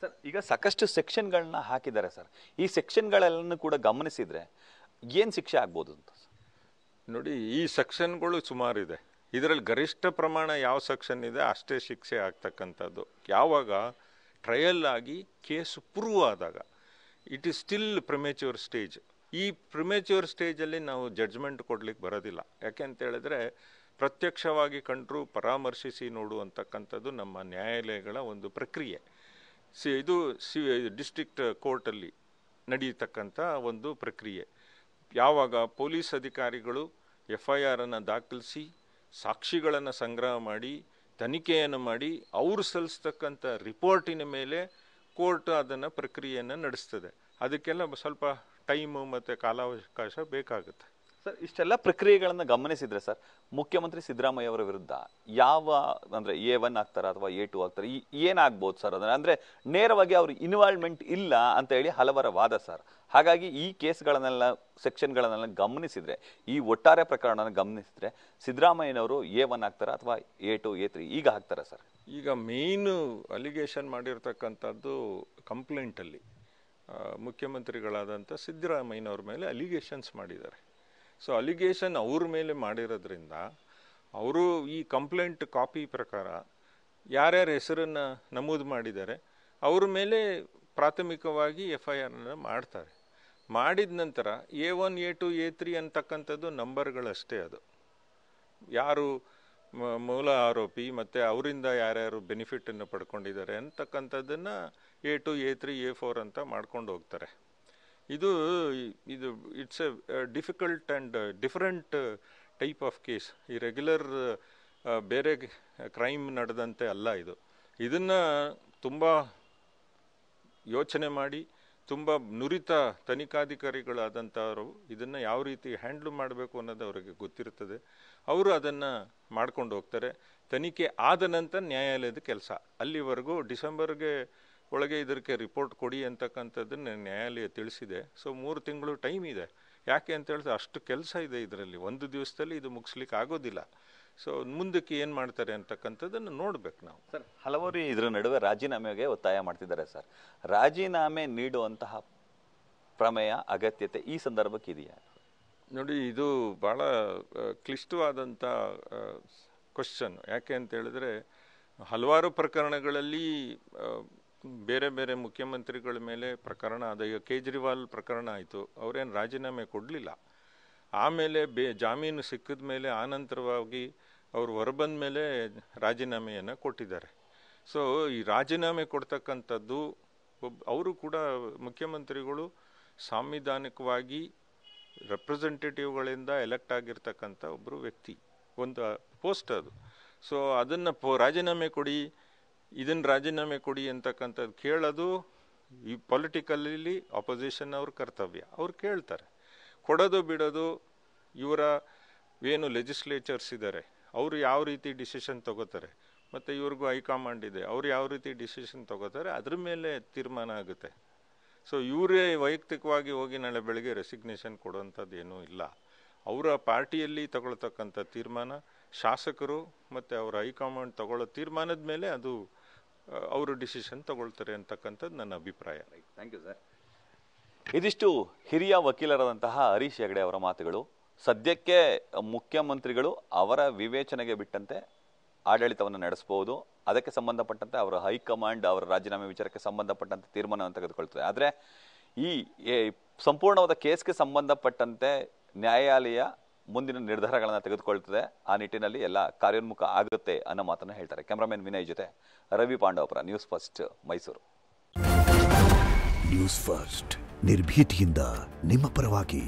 Sir ಈಗ ಸಾಕಷ್ಟು ಸೆಕ್ಷನ್ಗಳನ್ನ ಹಾಕಿದ್ದಾರೆ ಸರ್. ಈ ಸೆಕ್ಷನ್ಗಳೆಲ್ಲನೂ ಕೂಡ ಗಮನಿಸಿದ್ರೆ ಏನು ಶಿಕ್ಷೆ ಆಗ್ಬೋದು ಅಂತ? ನೋಡಿ, ಈ ಸೆಕ್ಷನ್ಗಳು ಸುಮಾರಿದೆ. ಇದರಲ್ಲಿ ಗರಿಷ್ಠ ಪ್ರಮಾಣ ಯಾವ ಸೆಕ್ಷನ್ ಇದೆ ಅಷ್ಟೇ ಶಿಕ್ಷೆ ಆಗ್ತಕ್ಕಂಥದ್ದು. ಯಾವಾಗ ಟ್ರಯಲ್ ಆಗಿ ಕೇಸು ಪ್ರೂವ್ ಆದಾಗ, ಇಟ್ ಈಸ್ ಸ್ಟಿಲ್ ಪ್ರಿಮೇಚ್ಯೂರ್ ಸ್ಟೇಜ್. ಈ ಪ್ರಿಮೇಚ್ಯೂರ್ ಸ್ಟೇಜಲ್ಲಿ ನಾವು ಜಡ್ಜ್ಮೆಂಟ್ ಕೊಡ್ಲಿಕ್ಕೆ ಬರೋದಿಲ್ಲ. ಯಾಕೆ ಅಂತ ಹೇಳಿದ್ರೆ ಪ್ರತ್ಯಕ್ಷವಾಗಿ ಕಂಡರೂ ಪರಾಮರ್ಶಿಸಿ ನೋಡುವಂತಕ್ಕಂಥದ್ದು ನಮ್ಮ ನ್ಯಾಯಾಲಯಗಳ ಒಂದು ಪ್ರಕ್ರಿಯೆ. ಇದು ಡಿಸ್ಟ್ರಿಕ್ಟ್ ಕೋರ್ಟಲ್ಲಿ ನಡೆಯತಕ್ಕಂಥ ಒಂದು ಪ್ರಕ್ರಿಯೆ. ಯಾವಾಗ ಪೊಲೀಸ್ ಅಧಿಕಾರಿಗಳು FIR ಅನ್ನು ದಾಖಲಿಸಿ ಸಾಕ್ಷಿಗಳನ್ನು ಸಂಗ್ರಹ ಮಾಡಿ ತನಿಖೆಯನ್ನು ಮಾಡಿ ಅವರು ಸಲ್ಲಿಸ್ತಕ್ಕಂಥ ರಿಪೋರ್ಟಿನ ಮೇಲೆ ಕೋರ್ಟ್ ಅದನ್ನು ಪ್ರಕ್ರಿಯೆಯನ್ನು ನಡೆಸ್ತದೆ. ಅದಕ್ಕೆಲ್ಲ ಸ್ವಲ್ಪ ಟೈಮು ಮತ್ತು ಕಾಲಾವಕಾಶ ಬೇಕಾಗುತ್ತೆ. ಸರ್, ಇಷ್ಟೆಲ್ಲ ಪ್ರಕ್ರಿಯೆಗಳನ್ನು ಗಮನಿಸಿದ್ರೆ ಸರ್, ಮುಖ್ಯಮಂತ್ರಿ ಸಿದ್ದರಾಮಯ್ಯ ಅವರ ವಿರುದ್ಧ ಯಾವ ಅಂದರೆ A1 ಆಗ್ತಾರ ಅಥವಾ A2 ಆಗ್ತಾರೆ, ಏನಾಗ್ಬೋದು ಸರ್? ಅಂದರೆ ನೇರವಾಗಿ ಅವ್ರ ಇನ್ವಾಲ್ವ್ಮೆಂಟ್ ಇಲ್ಲ ಅಂತ ಹೇಳಿ ಹಲವರ ವಾದ ಸರ್. ಹಾಗಾಗಿ ಈ ಕೇಸ್ಗಳನ್ನೆಲ್ಲ ಸೆಕ್ಷನ್ಗಳನ್ನೆಲ್ಲ ಗಮನಿಸಿದ್ರೆ, ಈ ಒಟ್ಟಾರೆ ಪ್ರಕರಣನ ಗಮನಿಸಿದ್ರೆ ಸಿದ್ದರಾಮಯ್ಯನವರು A1 ಆಗ್ತಾರ ಅಥವಾ A2 A3 ಈಗ ಆಗ್ತಾರ ಸರ್? ಈಗ ಮೇಯ್ನು ಅಲಿಗೇಷನ್ ಮಾಡಿರ್ತಕ್ಕಂಥದ್ದು ಕಂಪ್ಲೇಂಟಲ್ಲಿ ಮುಖ್ಯಮಂತ್ರಿಗಳಾದಂಥ ಸಿದ್ದರಾಮಯ್ಯನವ್ರ ಮೇಲೆ ಅಲಿಗೇಷನ್ಸ್ ಮಾಡಿದ್ದಾರೆ. ಸೊ ಅಲಿಗೇಷನ್ ಅವ್ರ ಮೇಲೆ ಮಾಡಿರೋದ್ರಿಂದ ಅವರು ಈ ಕಂಪ್ಲೇಂಟ್ ಕಾಪಿ ಪ್ರಕಾರ ಯಾರ್ಯಾರ ಹೆಸರನ್ನು ನಮೂದು ಮಾಡಿದ್ದಾರೆ ಅವ್ರ ಮೇಲೆ ಪ್ರಾಥಮಿಕವಾಗಿ FIR ಮಾಡ್ತಾರೆ. ಮಾಡಿದ ನಂತರ A1 A2 A3 ಅಂತಕ್ಕಂಥದ್ದು ನಂಬರ್ಗಳಷ್ಟೇ. ಅದು ಯಾರು ಮೂಲ ಆರೋಪಿ ಮತ್ತು ಅವರಿಂದ ಯಾರ್ಯಾರು ಬೆನಿಫಿಟನ್ನು ಪಡ್ಕೊಂಡಿದ್ದಾರೆ ಅಂತಕ್ಕಂಥದ್ದನ್ನು A2 A3 A4 ಅಂತ ಮಾಡ್ಕೊಂಡು ಹೋಗ್ತಾರೆ. ಇದು it's A difficult and different type of case. ಈ ರೆಗ್ಯುಲರ್ ಬೇರೆ ಕ್ರೈಮ್ ನಡೆದಂತೆ ಅಲ್ಲ ಇದು. ಇದನ್ನು ತುಂಬ ಯೋಚನೆ ಮಾಡಿ ತುಂಬ ನುರಿತ ತನಿಖಾಧಿಕಾರಿಗಳಾದಂಥವರು ಇದನ್ನು ಯಾವ ರೀತಿ ಹ್ಯಾಂಡ್ಲ್ ಮಾಡಬೇಕು ಅನ್ನೋದು ಅವರಿಗೆ ಗೊತ್ತಿರ್ತದೆ. ಅವರು ಅದನ್ನು ಮಾಡ್ಕೊಂಡು ಹೋಗ್ತಾರೆ. ತನಿಖೆ ಆದ ನಂತರ ನ್ಯಾಯಾಲಯದ ಕೆಲಸ. ಅಲ್ಲಿವರೆಗೂ ಡಿಸೆಂಬರ್ಗೆ ಒಳಗೆ ಇದಕ್ಕೆ ರಿಪೋರ್ಟ್ ಕೊಡಿ ಅಂತಕ್ಕಂಥದ್ದನ್ನು ನ್ಯಾಯಾಲಯ ತಿಳಿಸಿದೆ. ಸೊ 3 ತಿಂಗಳು ಟೈಮ್ ಇದೆ. ಯಾಕೆ ಅಂತ ಹೇಳಿದ್ರೆ ಅಷ್ಟು ಕೆಲಸ ಇದೆ ಇದರಲ್ಲಿ. ಒಂದು ದಿವಸದಲ್ಲಿ ಇದು ಮುಗಿಸ್ಲಿಕ್ಕೆ ಆಗೋದಿಲ್ಲ. ಸೊ ಮುಂದಕ್ಕೆ ಏನು ಮಾಡ್ತಾರೆ ಅಂತಕ್ಕಂಥದ್ದನ್ನು ನೋಡ್ಬೇಕು ನಾವು. ಸರ್, ಹಲವರು ಇದರ ನಡುವೆ ರಾಜೀನಾಮೆಗೆ ಒತ್ತಾಯ ಮಾಡ್ತಿದ್ದಾರೆ ಸರ್. ರಾಜೀನಾಮೆ ನೀಡುವಂತಹ ಪ್ರಮೇಯ ಅಗತ್ಯತೆ ಈ ಸಂದರ್ಭಕ್ಕೆ ಇದೆಯಾ? ನೋಡಿ, ಇದು ಭಾಳ ಕ್ಲಿಷ್ಟವಾದಂಥ ಕ್ವಶನ್. ಯಾಕೆ ಅಂತ ಹೇಳಿದ್ರೆ ಹಲವಾರು ಪ್ರಕರಣಗಳಲ್ಲಿ ಬೇರೆ ಬೇರೆ ಮುಖ್ಯಮಂತ್ರಿಗಳ ಮೇಲೆ ಪ್ರಕರಣ ಆದ. ಈಗ ಕೇಜ್ರಿವಾಲ್ ಪ್ರಕರಣ ಆಯಿತು, ಅವರೇನು ರಾಜೀನಾಮೆ ಕೊಡಲಿಲ್ಲ. ಆಮೇಲೆ ಜಾಮೀನು ಸಿಕ್ಕಿದ ಮೇಲೆ ಆನಂತರವಾಗಿ ಅವರು ಹೊರಬಂದ ಮೇಲೆ ರಾಜೀನಾಮೆಯನ್ನು ಕೊಟ್ಟಿದ್ದಾರೆ. ಸೊ ಈ ರಾಜೀನಾಮೆ ಕೊಡ್ತಕ್ಕಂಥದ್ದು ಅವರು ಕೂಡ ಮುಖ್ಯಮಂತ್ರಿಗಳು ಸಾಂವಿಧಾನಿಕವಾಗಿ ರೆಪ್ರೆಸೆಂಟೇಟಿವ್ಗಳಿಂದ ಎಲೆಕ್ಟ್ ಆಗಿರ್ತಕ್ಕಂಥ ಒಬ್ಬರು ವ್ಯಕ್ತಿ, ಒಂದು ಪೋಸ್ಟ್ ಅದು. ಸೊ ಅದನ್ನು ರಾಜೀನಾಮೆ ಕೊಡಿ, ಇದನ್ನು ರಾಜೀನಾಮೆ ಕೊಡಿ ಅಂತಕ್ಕಂಥದ್ದು ಕೇಳೋದು ಈ ಪೊಲಿಟಿಕಲ್ಲಿ ಅಪೋಸಿಷನ್ ಅವ್ರ ಕರ್ತವ್ಯ. ಅವ್ರು ಕೇಳ್ತಾರೆ. ಕೊಡೋದು ಬಿಡೋದು ಇವರ ಏನು ಲೆಜಿಸ್ಲೇಚರ್ಸ್ ಇದ್ದಾರೆ ಅವರು ಯಾವ ರೀತಿ ಡಿಸಿಷನ್ ತಗೋತಾರೆ, ಮತ್ತು ಇವ್ರಿಗೂ ಹೈಕಮಾಂಡ್ ಇದೆ, ಅವ್ರು ಯಾವ ರೀತಿ ಡಿಸಿಷನ್ ತಗೋತಾರೆ ಅದ್ರ ಮೇಲೆ ತೀರ್ಮಾನ ಆಗುತ್ತೆ. ಸೊ ಇವರೇ ವೈಯಕ್ತಿಕವಾಗಿ ಹೋಗಿ ನಾಳೆ ಬೆಳಗ್ಗೆ ರೆಸಿಗ್ನೇಷನ್ ಕೊಡುವಂಥದ್ದು ಏನೂ ಇಲ್ಲ. ಅವರ ಪಾರ್ಟಿಯಲ್ಲಿ ತಗೊಳ್ತಕ್ಕಂಥ ತೀರ್ಮಾನ ಶಾಸಕರು ಮತ್ತು ಅವರ ಹೈಕಮಾಂಡ್ ತಗೊಳ್ಳೋ ತೀರ್ಮಾನದ ಮೇಲೆ ಅದು ಅವರು ಡಿಸಿಷನ್ ತಗೊಳ್ತಾರೆ ಅಂತಕ್ಕಂಥದ್ದು ನನ್ನ ಅಭಿಪ್ರಾಯ. Thank you sir. ಇದಿಷ್ಟು ಹಿರಿಯ ವಕೀಲರಾದಂತಹ ಹರೀಶ್ ಹೆಗಡೆ ಅವರ ಮಾತುಗಳು. ಸದ್ಯಕ್ಕೆ ಮುಖ್ಯಮಂತ್ರಿಗಳು ಅವರ ವಿವೇಚನೆಗೆ ಬಿಟ್ಟಂತೆ ಆಡಳಿತವನ್ನು ನಡೆಸಬಹುದು. ಅದಕ್ಕೆ ಸಂಬಂಧಪಟ್ಟಂತೆ ಅವರ ಹೈಕಮಾಂಡ್ ಅವರ ರಾಜೀನಾಮೆ ವಿಚಾರಕ್ಕೆ ಸಂಬಂಧಪಟ್ಟಂತೆ ತೀರ್ಮಾನವನ್ನು ತೆಗೆದುಕೊಳ್ತದೆ. ಆದರೆ ಈ ಸಂಪೂರ್ಣವಾದ ಕೇಸ್ಗೆ ಸಂಬಂಧಪಟ್ಟಂತೆ ನ್ಯಾಯಾಲಯ ಮುಂದಿನ ನಿರ್ಧಾರಗಳನ್ನು ತೆಗೆದುಕೊಳ್ತದೆ. ಆ ನಿಟ್ಟಿನಲ್ಲಿ ಎಲ್ಲ ಕಾರ್ಯೋನ್ಮುಖ ಆಗುತ್ತೆ ಅನ್ನೋ ಮಾತನ್ನು ಹೇಳ್ತಾರೆ. ಕ್ಯಾಮ್ರಾಮನ್ ವಿನಯ್ ಜೊತೆ Ravi Pandavapura, news first, Mysuru. News first, ನಿರ್ಭೀತಿಯಿಂದ ನಿಮ್ಮ ಪರವಾಗಿ.